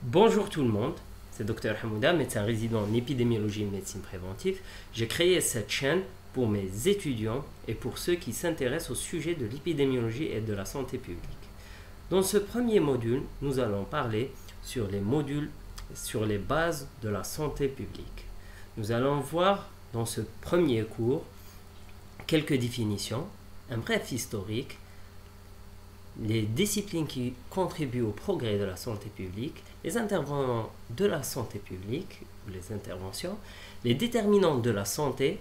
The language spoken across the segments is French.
Bonjour tout le monde, c'est Dr Hamouda, médecin résident en épidémiologie et médecine préventive. J'ai créé cette chaîne pour mes étudiants et pour ceux qui s'intéressent au sujet de l'épidémiologie et de la santé publique. Dans ce premier module, nous allons parler sur les bases de la santé publique. Nous allons voir dans ce premier cours quelques définitions, un bref historique, les disciplines qui contribuent au progrès de la santé publique, les intervenants de la santé publique, ou les interventions, les déterminants de la santé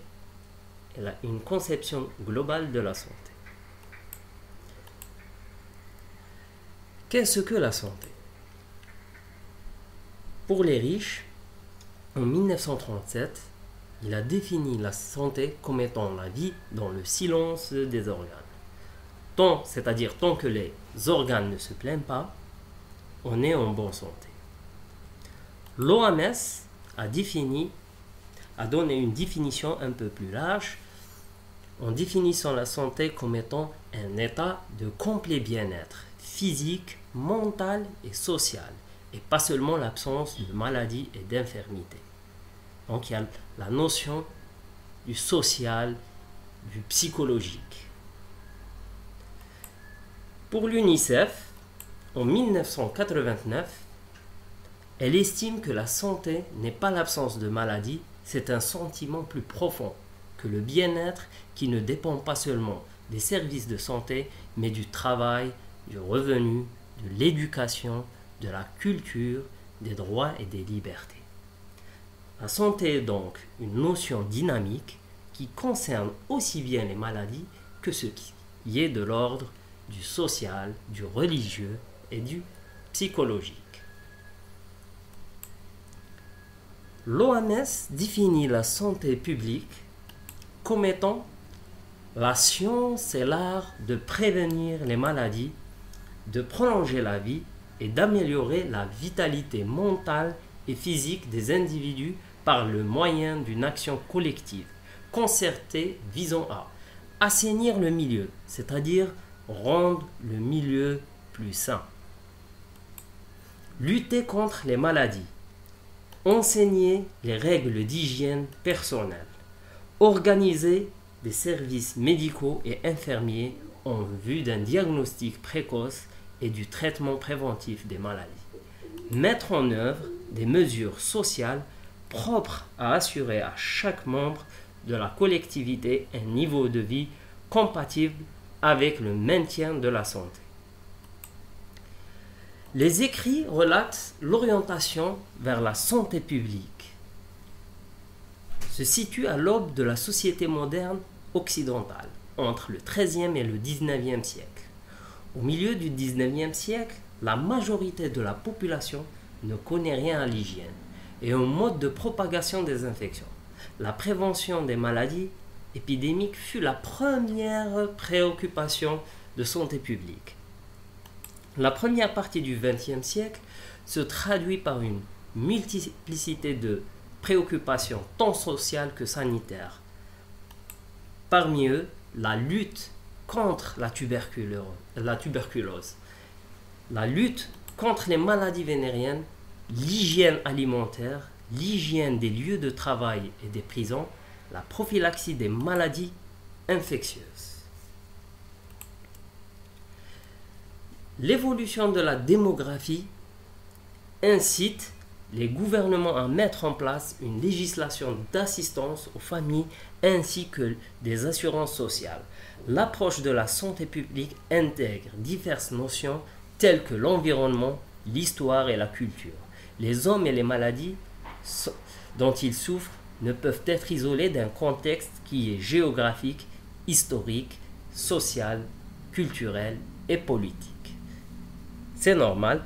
et une conception globale de la santé. Qu'est-ce que la santé? Pour les riches, en 1937, il a défini la santé comme étant la vie dans le silence des organes. C'est-à-dire tant que les organes ne se plaignent pas, on est en bonne santé. L'OMS a donné une définition un peu plus large en définissant la santé comme étant un état de complet bien-être physique, mental et social, et pas seulement l'absence de maladie et d'infirmité. Donc il y a la notion du social, du psychologique. Pour l'UNICEF, en 1989, elle estime que la santé n'est pas l'absence de maladie, c'est un sentiment plus profond que le bien-être qui ne dépend pas seulement des services de santé, mais du travail, du revenu, de l'éducation, de la culture, des droits et des libertés. La santé est donc une notion dynamique qui concerne aussi bien les maladies que ce qui est de l'ordre du social, du religieux et du psychologique. L'OMS définit la santé publique comme étant la science et l'art de prévenir les maladies, de prolonger la vie et d'améliorer la vitalité mentale et physique des individus par le moyen d'une action collective, concertée visant à assainir le milieu, c'est-à-dire rendre le milieu plus sain. Lutter contre les maladies. Enseigner les règles d'hygiène personnelle. Organiser des services médicaux et infirmiers en vue d'un diagnostic précoce et du traitement préventif des maladies. Mettre en œuvre des mesures sociales propres à assurer à chaque membre de la collectivité un niveau de vie compatible avec le maintien de la santé. Les écrits relatent l'orientation vers la santé publique. Se situe à l'aube de la société moderne occidentale, entre le XIIIe et le XIXe siècle. Au milieu du XIXe siècle, la majorité de la population ne connaît rien à l'hygiène et au mode de propagation des infections. La prévention des maladies épidémique fut la première préoccupation de santé publique. La première partie du XXe siècle se traduit par une multiplicité de préoccupations tant sociales que sanitaires. Parmi eux, la lutte contre la tuberculose, la lutte contre les maladies vénériennes, l'hygiène alimentaire, l'hygiène des lieux de travail et des prisons, la prophylaxie des maladies infectieuses. L'évolution de la démographie incite les gouvernements à mettre en place une législation d'assistance aux familles ainsi que des assurances sociales. L'approche de la santé publique intègre diverses notions telles que l'environnement, l'histoire et la culture. Les hommes et les maladies dont ils souffrent ne peuvent être isolés d'un contexte qui est géographique, historique, social, culturel et politique. C'est normal,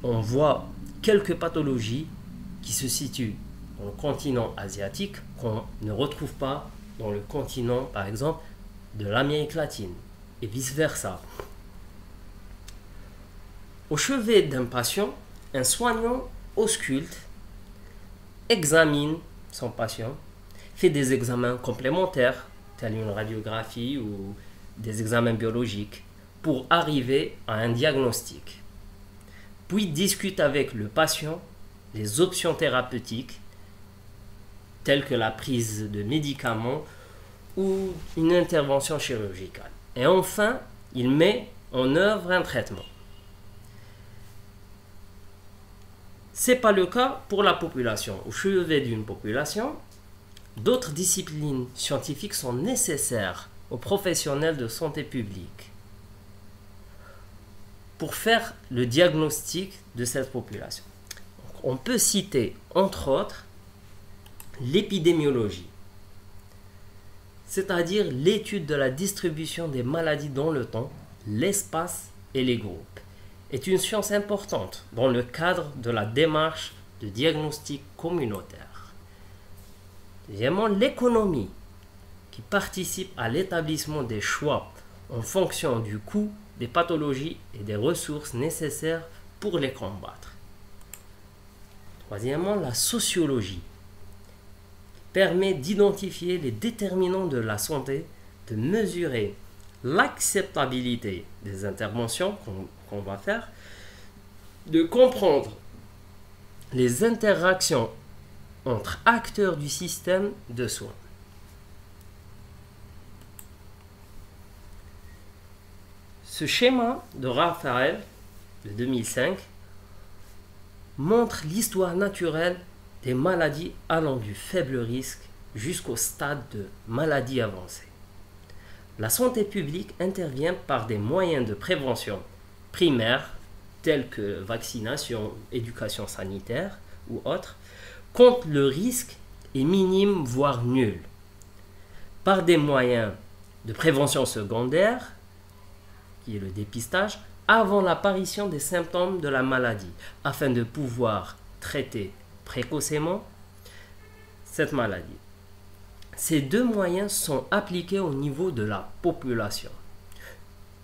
on voit quelques pathologies qui se situent dans le continent asiatique qu'on ne retrouve pas dans le continent, par exemple, de l'Amérique latine et vice-versa. Au chevet d'un patient, un soignant ausculte, examine son patient, fait des examens complémentaires, tels une radiographie ou des examens biologiques, pour arriver à un diagnostic. puis discute avec le patient les options thérapeutiques telles que la prise de médicaments ou une intervention chirurgicale. Et enfin, il met en œuvre un traitement. Ce n'est pas le cas pour la population. Au chevet d'une population, d'autres disciplines scientifiques sont nécessaires aux professionnels de santé publique pour faire le diagnostic de cette population. On peut citer, entre autres, l'épidémiologie, c'est-à-dire l'étude de la distribution des maladies dans le temps, l'espace et les groupes, est une science importante dans le cadre de la démarche de diagnostic communautaire. Deuxièmement, l'économie, qui participe à l'établissement des choix en fonction du coût des pathologies et des ressources nécessaires pour les combattre. Troisièmement, la sociologie, qui permet d'identifier les déterminants de la santé, de mesurer l'acceptabilité des interventions qu'on va faire, de comprendre les interactions entre acteurs du système de soins. Ce schéma de Raphael de 2005 montre l'histoire naturelle des maladies allant du faible risque jusqu'au stade de maladie avancée. La santé publique intervient par des moyens de prévention primaires tels que vaccination, éducation sanitaire ou autres, quand le risque est minime voire nul, par des moyens de prévention secondaire, qui est le dépistage, avant l'apparition des symptômes de la maladie, afin de pouvoir traiter précocement cette maladie. Ces deux moyens sont appliqués au niveau de la population.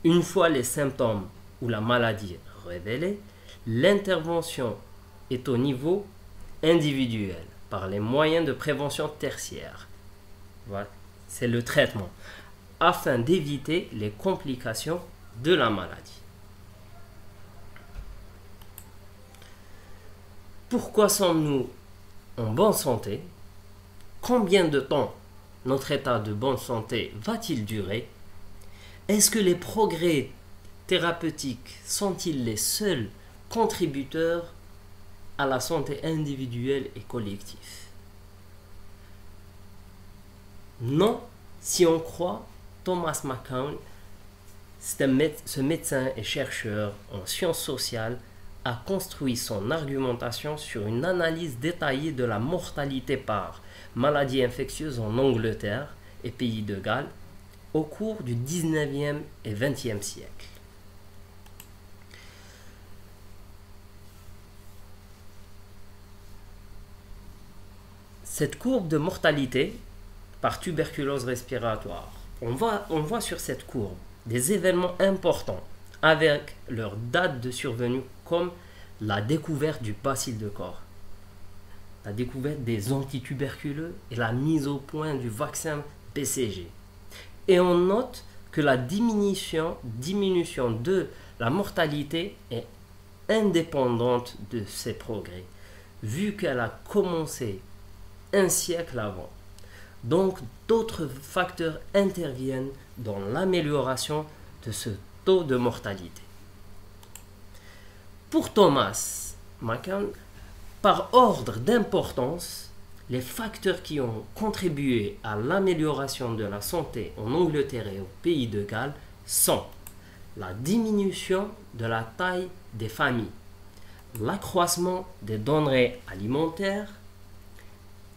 Une fois les symptômes ou la maladie révélés, l'intervention est au niveau individuel, par les moyens de prévention tertiaire. Voilà. C'est le traitement, afin d'éviter les complications de la maladie. Pourquoi sommes-nous en bonne santé? Combien de temps notre état de bonne santé va-t-il durer? Est-ce que les progrès thérapeutiques sont-ils les seuls contributeurs à la santé individuelle et collective? Non, si on croit Thomas McCown, ce médecin et chercheur en sciences sociales a construit son argumentation sur une analyse détaillée de la mortalité par maladie infectieuse en Angleterre et Pays de Galles au cours du 19e et 20e siècle. Cette courbe de mortalité par tuberculose respiratoire, on voit sur cette courbe des événements importants avec leur date de survenue, comme la découverte du bacille de corps, la découverte des antituberculeux et la mise au point du vaccin BCG. Et on note que la diminution de la mortalité est indépendante de ces progrès, vu qu'elle a commencé un siècle avant. Donc, d'autres facteurs interviennent dans l'amélioration de ce taux de mortalité. Pour Thomas McCown, par ordre d'importance, les facteurs qui ont contribué à l'amélioration de la santé en Angleterre et au Pays de Galles sont la diminution de la taille des familles, l'accroissement des denrées alimentaires,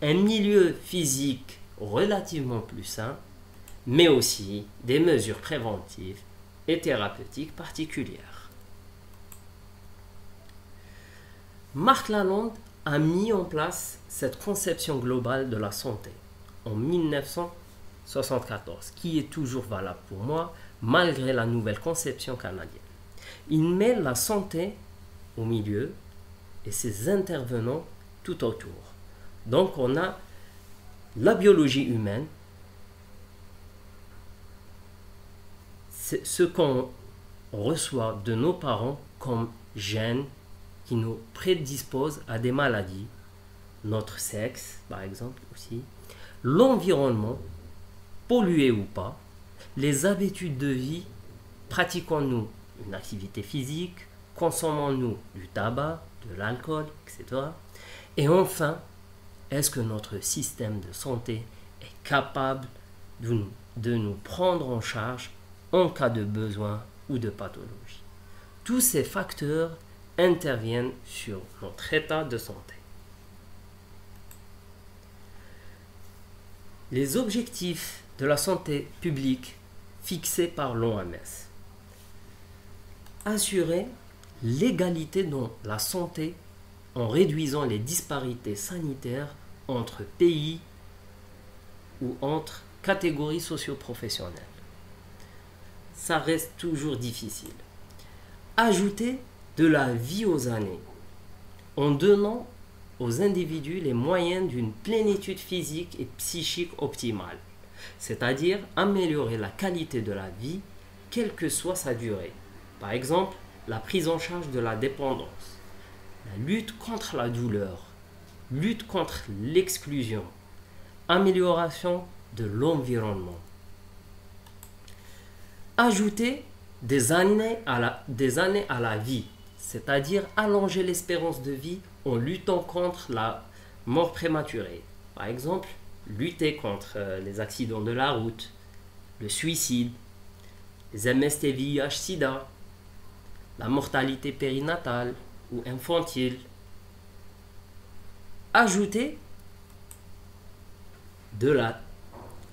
un milieu physique relativement plus sain, mais aussi des mesures préventives et thérapeutiques particulières. Mark Lalonde a mis en place cette conception globale de la santé en 1974, qui est toujours valable pour moi, malgré la nouvelle conception canadienne. Il met la santé au milieu et ses intervenants tout autour. Donc on a la biologie humaine, c'est ce qu'on reçoit de nos parents comme gènes, qui nous prédisposent à des maladies, notre sexe par exemple aussi, l'environnement, pollué ou pas, les habitudes de vie, pratiquons-nous une activité physique, consommons-nous du tabac, de l'alcool, etc. Et enfin, est-ce que notre système de santé est capable de nous prendre en charge en cas de besoin ou de pathologie? Tous ces facteurs interviennent sur notre état de santé. Les objectifs de la santé publique fixés par l'OMS. Assurer l'égalité dans la santé en réduisant les disparités sanitaires entre pays ou entre catégories socio-professionnelles. Ça reste toujours difficile. Ajouter de la vie aux années en donnant aux individus les moyens d'une plénitude physique et psychique optimale, c'est-à-dire améliorer la qualité de la vie, quelle que soit sa durée. Par exemple, la prise en charge de la dépendance, la lutte contre la douleur, lutte contre l'exclusion, amélioration de l'environnement. Ajouter des années à la vie, c'est-à-dire allonger l'espérance de vie en luttant contre la mort prématurée. Par exemple, lutter contre les accidents de la route, le suicide, les MST, VIH, SIDA, la mortalité périnatale ou infantile. Ajouter de la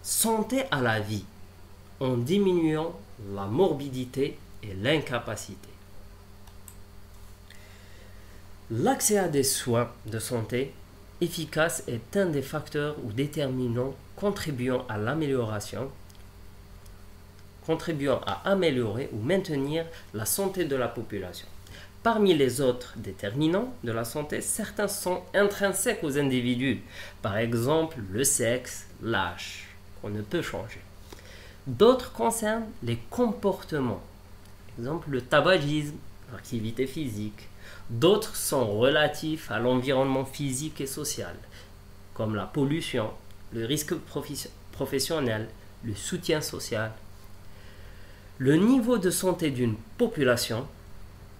santé à la vie en diminuant la morbidité et l'incapacité. L'accès à des soins de santé efficaces est un des facteurs ou déterminants contribuant à améliorer ou maintenir la santé de la population. Parmi les autres déterminants de la santé, certains sont intrinsèques aux individus, par exemple le sexe, l'âge, qu'on ne peut changer. D'autres concernent les comportements, par exemple le tabagisme, l'activité physique. D'autres sont relatifs à l'environnement physique et social, comme la pollution, le risque professionnel, le soutien social. Le niveau de santé d'une population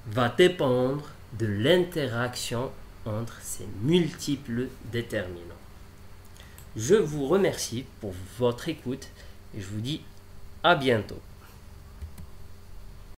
va dépendre de l'interaction entre ces multiples déterminants. Je vous remercie pour votre écoute et je vous dis à bientôt.